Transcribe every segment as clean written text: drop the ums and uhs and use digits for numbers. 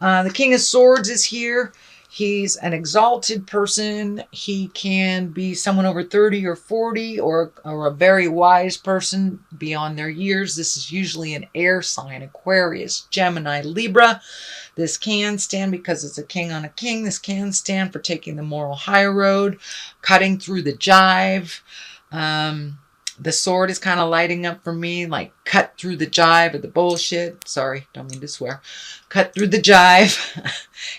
The King of Swords is here. He's an exalted person. He can be someone over 30 or 40 or a very wise person beyond their years. This is usually an air sign, Aquarius, Gemini, Libra. This can stand, because it's a king on a king, this can stand for taking the moral high road, cutting through the jive. The sword is kind of lighting up for me, like cut through the jive of the bullshit. Sorry, don't mean to swear. Cut through the jive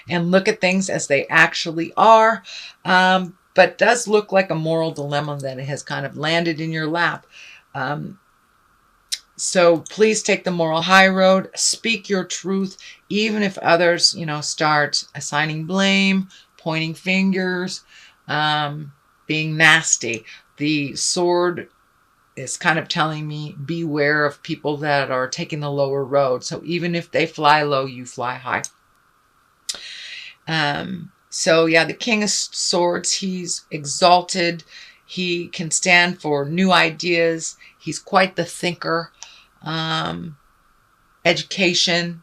and look at things as they actually are. But does look like a moral dilemma that has kind of landed in your lap. So please take the moral high road. Speak your truth, even if others, start assigning blame, pointing fingers, being nasty. The sword is kind of telling me beware of people that are taking the lower road. So even if they fly low, you fly high. So yeah, the King of Swords, he's exalted. He can stand for new ideas. He's quite the thinker. Education,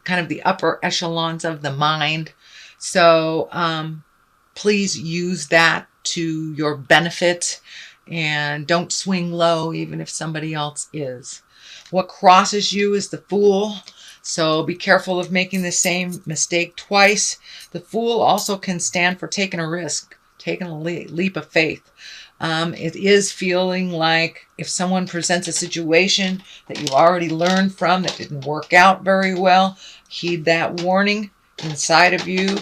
kind of the upper echelons of the mind. So please use that to your benefit. And don't swing low, even if somebody else is. What crosses you is the Fool. So be careful of making the same mistake twice. The Fool also can stand for taking a risk, taking a leap of faith. It is feeling like if someone presents a situation that you already learned from that didn't work out very well, heed that warning inside of you.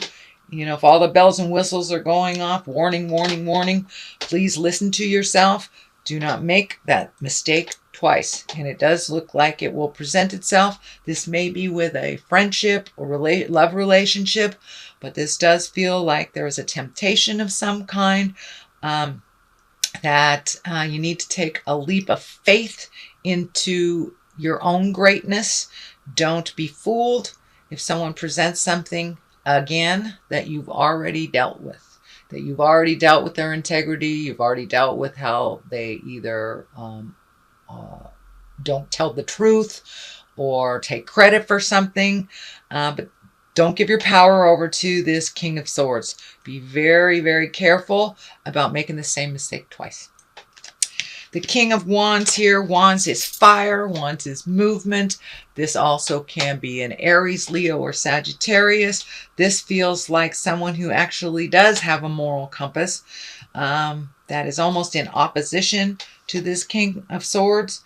If all the bells and whistles are going off, warning, warning, warning, please listen to yourself. Do not make that mistake twice. And it does look like it will present itself. This may be with a friendship or love relationship, but this does feel like there is a temptation of some kind, that you need to take a leap of faith into your own greatness. Don't be fooled if someone presents something again that you've already dealt with, their integrity. You've already dealt with how they either don't tell the truth or take credit for something. But don't give your power over to this King of Swords. Be very, very careful about making the same mistake twice. The King of Wands here. Wands is fire. Wands is movement. This also can be an Aries, Leo, or Sagittarius. This feels like someone who actually does have a moral compass that is almost in opposition to this King of Swords.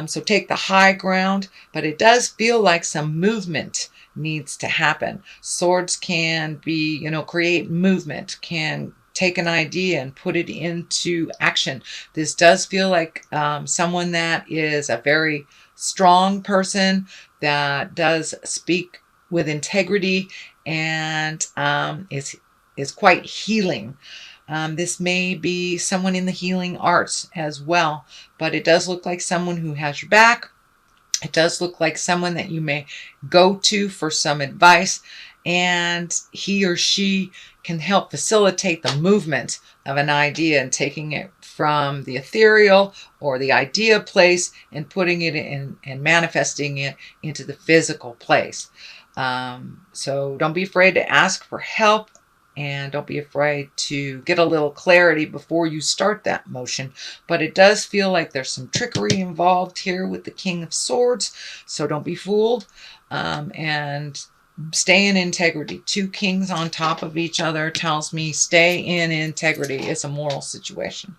So take the high ground, but it does feel like some movement needs to happen. Swords can be, create movement, can take an idea and put it into action. This does feel like someone that is a very strong person that does speak with integrity and is quite healing. This may be someone in the healing arts as well, but it does look like someone who has your back. It does look like someone that you may go to for some advice, and he or she can help facilitate the movement of an idea and taking it from the ethereal or the idea place and putting it in and manifesting it into the physical place. So don't be afraid to ask for help, and don't be afraid to get a little clarity before you start that motion. But it does feel like there's some trickery involved here with the King of Swords, so don't be fooled. And stay in integrity. Two kings on top of each other tells me stay in integrity. It's a moral situation.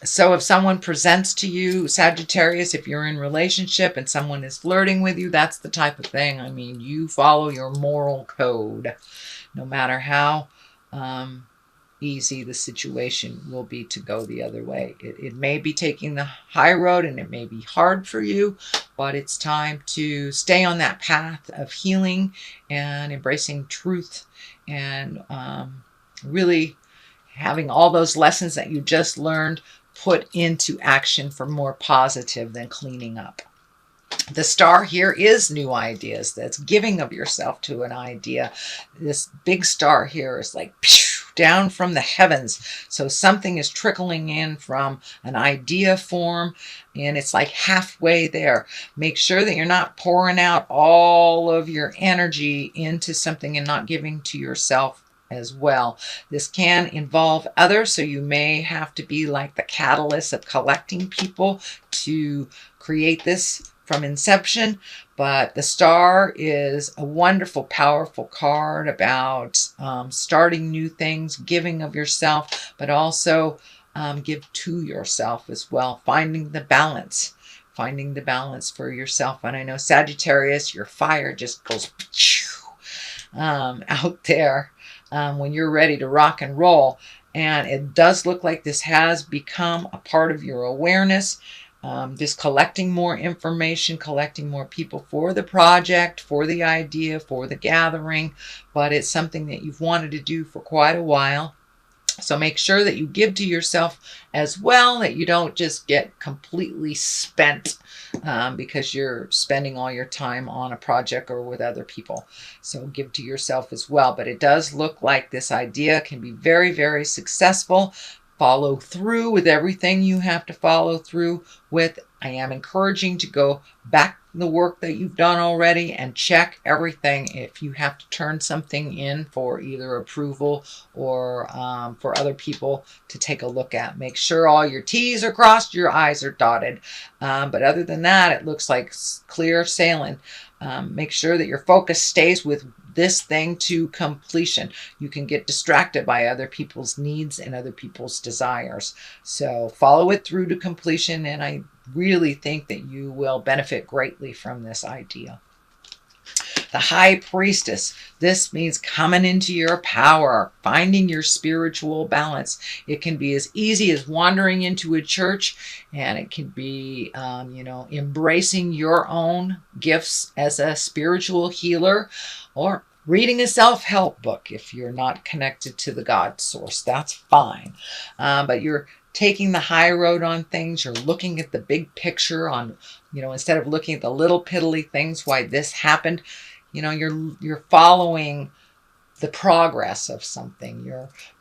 So if someone presents to you, Sagittarius, if you're in relationship and someone is flirting with you, that's the type of thing. I mean, you follow your moral code. No matter how easy the situation will be to go the other way. It may be taking the high road and it may be hard for you, but it's time to stay on that path of healing and embracing truth and really having all those lessons that you just learned put into action for more positive than cleaning up. The star here is new ideas. That's giving of yourself to an idea. This big star here is like, down from the heavens. So something is trickling in from an idea form, and it's like halfway there. Make sure that you're not pouring out all of your energy into something and not giving to yourself as well. This can involve others, so you may have to be like the catalyst of collecting people to create this from inception. But the Star is a wonderful, powerful card about starting new things, giving of yourself, but also give to yourself as well, finding the balance for yourself. And I know Sagittarius, your fire just goes out there when you're ready to rock and roll. And it does look like this has become a part of your awareness. Just collecting more information, collecting more people for the project, for the idea, for the gathering. But it's something that you've wanted to do for quite a while. So make sure that you give to yourself as well, that you don't just get completely spent because you're spending all your time on a project or with other people. So give to yourself as well. But it does look like this idea can be very, very successful. Follow through with everything you have to follow through with. I am encouraging to go back the work that you've done already and check everything if you have to turn something in for either approval or for other people to take a look at. Make sure all your T's are crossed, your I's are dotted. But other than that, it looks like clear sailing. Make sure that your focus stays with this thing to completion. You can get distracted by other people's needs and other people's desires. So follow it through to completion, and I really think that you will benefit greatly from this idea. The High Priestess. This means coming into your power, finding your spiritual balance. It can be as easy as wandering into a church, and it can be, embracing your own gifts as a spiritual healer, or reading a self-help book if you're not connected to the God source. That's fine. But you're taking the high road on things. You're looking at the big picture on, instead of looking at the little piddly things, why this happened. You're following the progress of something.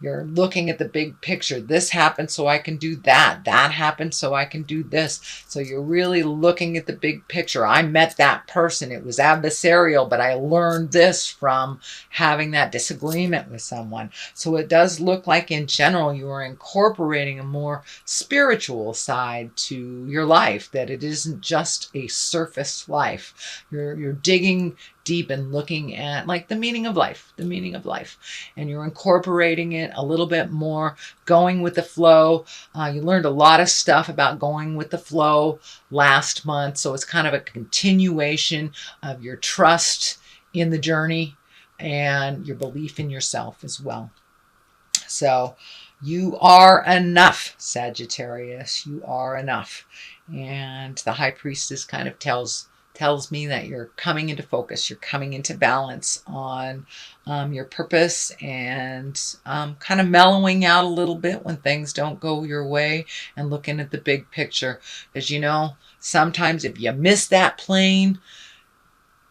You're looking at the big picture. This happened so I can do that. That happened so I can do this. So you're really looking at the big picture. I met that person. It was adversarial, but I learned this from having that disagreement with someone. So it does look like in general you are incorporating a more spiritual side to your life, that it isn't just a surface life. You're digging deep and looking at like the meaning of life, and you're incorporating it a little bit more, going with the flow. You learned a lot of stuff about going with the flow last month, so it's kind of a continuation of your trust in the journey and your belief in yourself as well. So you are enough, Sagittarius. You are enough. And the High Priestess kind of tells me that you're coming into focus, you're coming into balance on your purpose, and kind of mellowing out a little bit when things don't go your way, and looking at the big picture. As you know, sometimes if you miss that plane,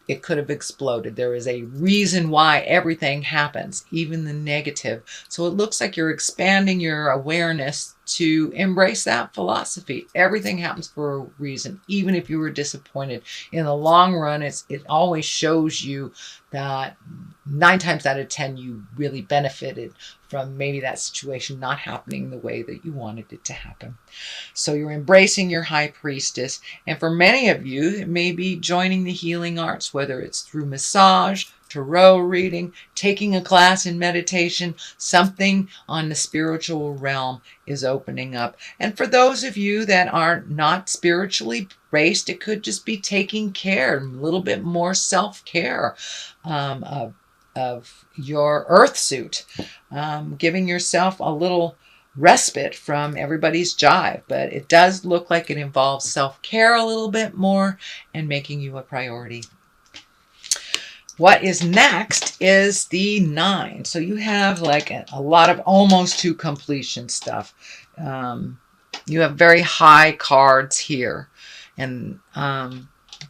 it could have exploded. There is a reason why everything happens, even the negative. So it looks like you're expanding your awareness to embrace that philosophy. Everything happens for a reason, even if you were disappointed. In the long run, it always shows you that 9 times out of 10 you really benefited from maybe that situation not happening the way that you wanted it to happen. So you're embracing your High Priestess. And for many of you, it may be joining the healing arts, whether it's through massage, tarot reading, taking a class in meditation. Something on the spiritual realm is opening up. And for those of you that are not spiritually based, it could just be taking care, a little bit more self-care of your earth suit, giving yourself a little respite from everybody's jive. But it does look like it involves self-care a little bit more and making you a priority. What is next is the 9. So you have like a lot of almost to completion stuff. You have very high cards here. And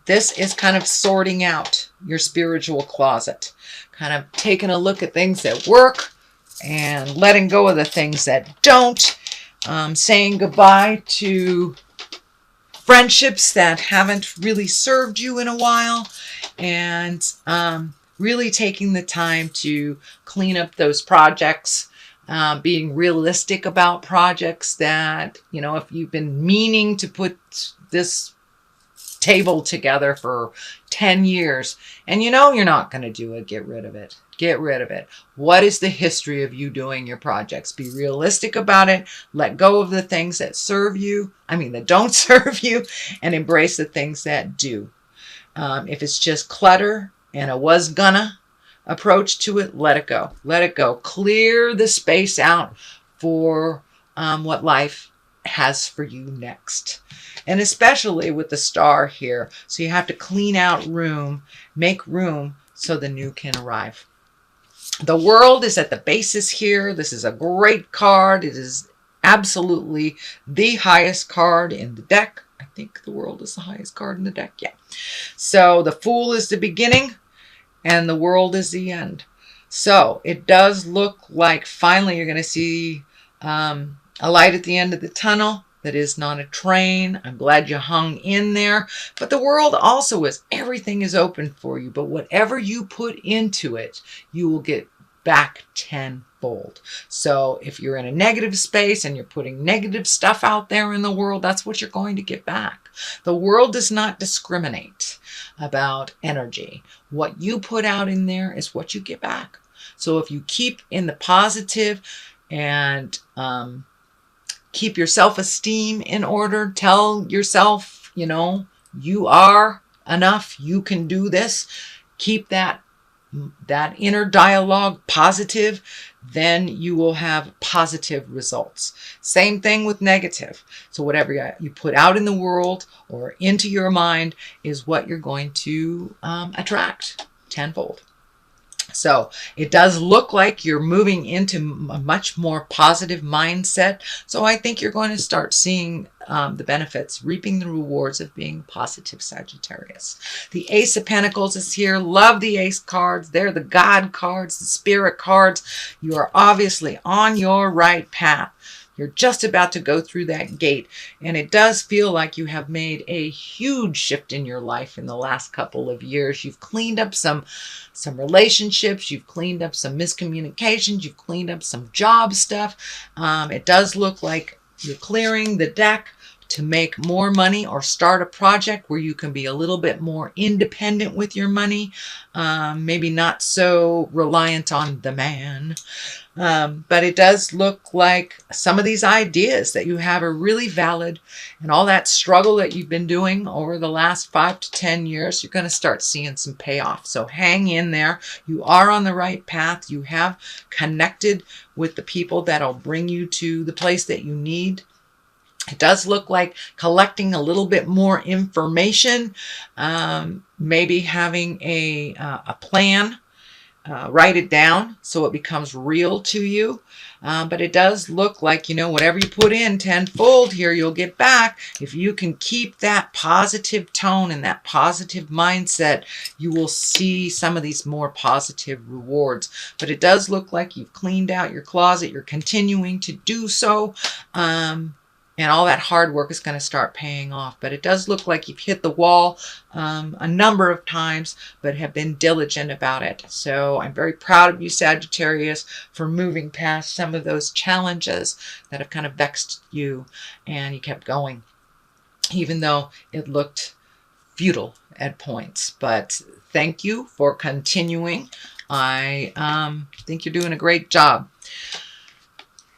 this is kind of sorting out your spiritual closet. Kind of taking a look at things that work, and letting go of the things that don't, saying goodbye to friendships that haven't really served you in a while, and really taking the time to clean up those projects, being realistic about projects that, if you've been meaning to put this table together for 10 years and you're not going to do it, get rid of it. Get rid of it. What is the history of you doing your projects? Be realistic about it. Let go of the things that that don't serve you, and embrace the things that do. If it's just clutter and a was gonna approach to it, let it go. Let it go. Clear the space out for what life has for you next. And especially with the star here. So you have to clean out room, make room so the new can arrive. The World is at the basis here. This is a great card. It is absolutely the highest card in the deck. I think the World is the highest card in the deck. Yeah. So the Fool is the beginning and the World is the end. So it does look like finally you're going to see a light at the end of the tunnel. That is not a train. I'm glad you hung in there. But the World also is, everything is open for you. But whatever you put into it, you will get back tenfold. So if you're in a negative space and you're putting negative stuff out there in the world, that's what you're going to get back. The World does not discriminate about energy. What you put out in there is what you get back. So if you keep in the positive and keep your self-esteem in order. Tell yourself, you are enough. You can do this. Keep that inner dialogue positive. Then you will have positive results. Same thing with negative. So whatever you put out in the world or into your mind is what you're going to attract tenfold. So it does look like you're moving into a much more positive mindset. So I think you're going to start seeing the benefits, reaping the rewards of being positive Sagittarius. The Ace of Pentacles is here. Love the Ace cards. They're the God cards, the Spirit cards. You are obviously on your right path. You're just about to go through that gate. And it does feel like you have made a huge shift in your life in the last couple of years. You've cleaned up some relationships. You've cleaned up some miscommunications. You've cleaned up some job stuff. It does look like you're clearing the deck to make more money or start a project where you can be a little bit more independent with your money. Maybe not so reliant on the man. But it does look like some of these ideas that you have are really valid, and all that struggle that you've been doing over the last 5 to 10 years, you're going to start seeing some payoff. So hang in there. You are on the right path. You have connected with the people that'll bring you to the place that you need. It does look like collecting a little bit more information, maybe having a plan. Write it down so it becomes real to you. But it does look like, whatever you put in tenfold here, you'll get back. If you can keep that positive tone and that positive mindset, you will see some of these more positive rewards. But it does look like you've cleaned out your closet. You're continuing to do so. And all that hard work is going to start paying off. But it does look like you've hit the wall a number of times, but have been diligent about it. So I'm very proud of you, Sagittarius, for moving past some of those challenges that have kind of vexed you, and you kept going, even though it looked futile at points. But thank you for continuing. I think you're doing a great job.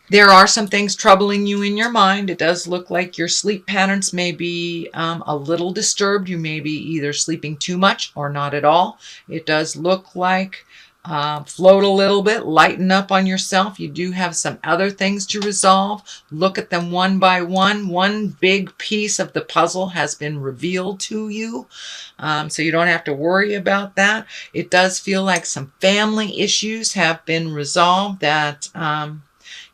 There are some things troubling you in your mind. It does look like your sleep patterns may be a little disturbed. You may be either sleeping too much or not at all. It does look like float a little bit, lighten up on yourself. You do have some other things to resolve. Look at them one by one. One big piece of the puzzle has been revealed to you, so you don't have to worry about that. It does feel like some family issues have been resolved that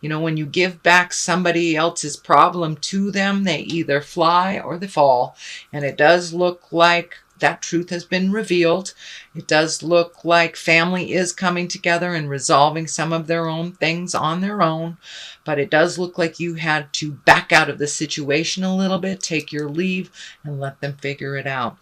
when you give back somebody else's problem to them, they either fly or they fall. And it does look like that truth has been revealed. It does look like family is coming together and resolving some of their own things on their own, but it does look like you had to back out of the situation a little bit, take your leave, and let them figure it out.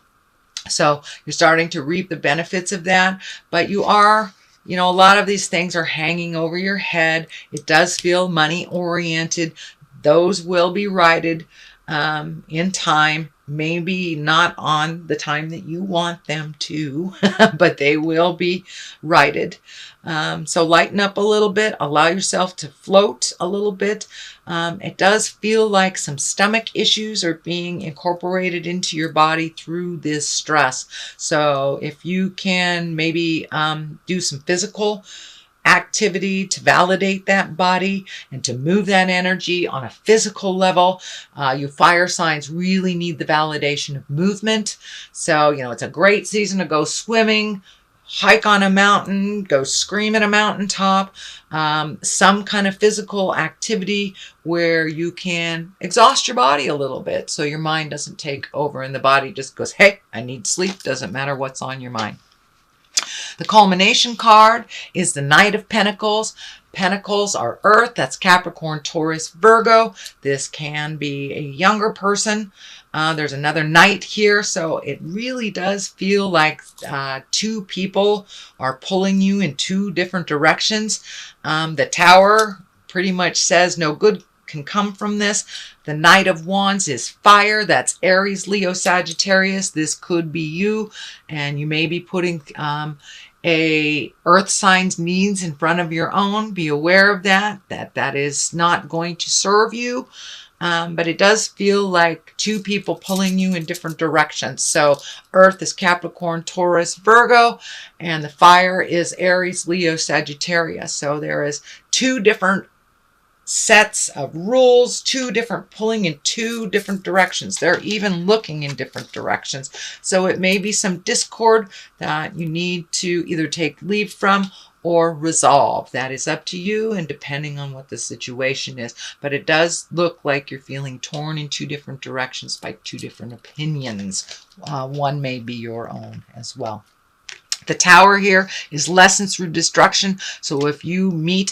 So you're starting to reap the benefits of that, but you are, a lot of these things are hanging over your head. It does feel money oriented. Those will be righted in time. Maybe not on the time that you want them to, but they will be righted. So lighten up a little bit. Allow yourself to float a little bit. It does feel like some stomach issues are being incorporated into your body through this stress. So if you can maybe do some physical activity to validate that body and to move that energy on a physical level. You fire signs really need the validation of movement. So, it's a great season to go swimming, hike on a mountain, go scream at a mountaintop, some kind of physical activity where you can exhaust your body a little bit so your mind doesn't take over and the body just goes, hey, I need sleep. Doesn't matter what's on your mind. The culmination card is the Knight of Pentacles. Pentacles are Earth. That's Capricorn, Taurus, Virgo. This can be a younger person. There's another Knight here. So it really does feel like two people are pulling you in two different directions. The Tower pretty much says no good can come from this. The Knight of Wands is fire. That's Aries, Leo, Sagittarius. This could be you, and you may be putting a earth sign's needs in front of your own. Be aware of that is not going to serve you. But it does feel like two people pulling you in different directions. So Earth is Capricorn, Taurus, Virgo, and the fire is Aries, Leo, Sagittarius. So there is two different sets of rules, two different pulling in two different directions. They're even looking in different directions. So it may be some discord that you need to either take leave from or resolve. That is up to you and depending on what the situation is. But it does look like you're feeling torn in two different directions by two different opinions. One may be your own as well. The Tower here is lessons through destruction. So if you meet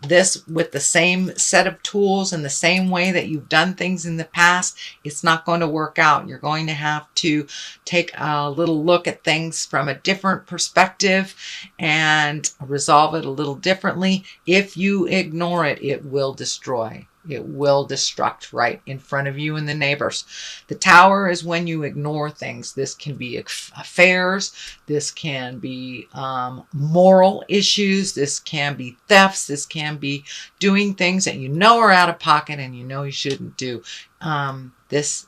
this with the same set of tools and the same way that you've done things in the past, it's not going to work out. You're going to have to take a little look at things from a different perspective and resolve it a little differently. If you ignore it, it will destroy. It will destruct right in front of you and the neighbors. The Tower is when you ignore things. This can be affairs. This can be moral issues. This can be thefts. This can be doing things that you know are out of pocket and you know you shouldn't do. As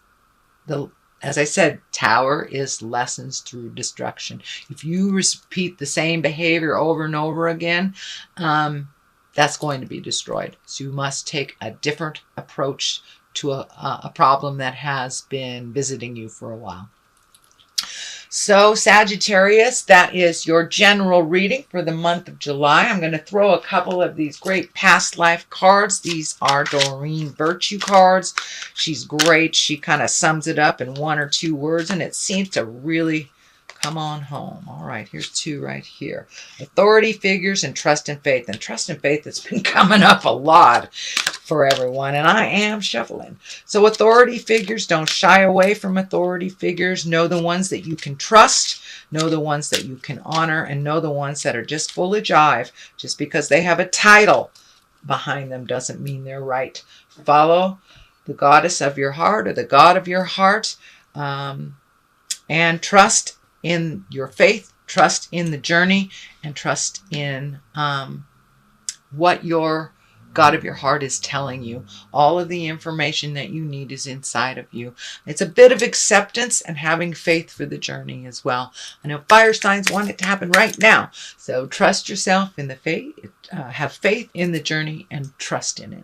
I said, Tower is lessons through destruction. If you repeat the same behavior over and over again, that's going to be destroyed. So you must take a different approach to a problem that has been visiting you for a while. So Sagittarius, that is your general reading for the month of July. I'm going to throw a couple of these great past life cards. These are Doreen Virtue cards. She's great. She kind of sums it up in one or two words, and it seems to really come on home. All right, here's two right here. Authority figures and trust and faith. And trust and faith has been coming up a lot for everyone, and I am shuffling. So authority figures, don't shy away from authority figures. Know the ones that you can trust. Know the ones that you can honor, and know the ones that are just full of jive. Just because they have a title behind them doesn't mean they're right. Follow the goddess of your heart or the god of your heart, and trust in your faith, trust in the journey, and trust in what your God of your heart is telling you. All of the information that you need is inside of you. It's a bit of acceptance and having faith for the journey as well. I know fire signs want it to happen right now. So trust yourself in the faith, have faith in the journey, and trust in it.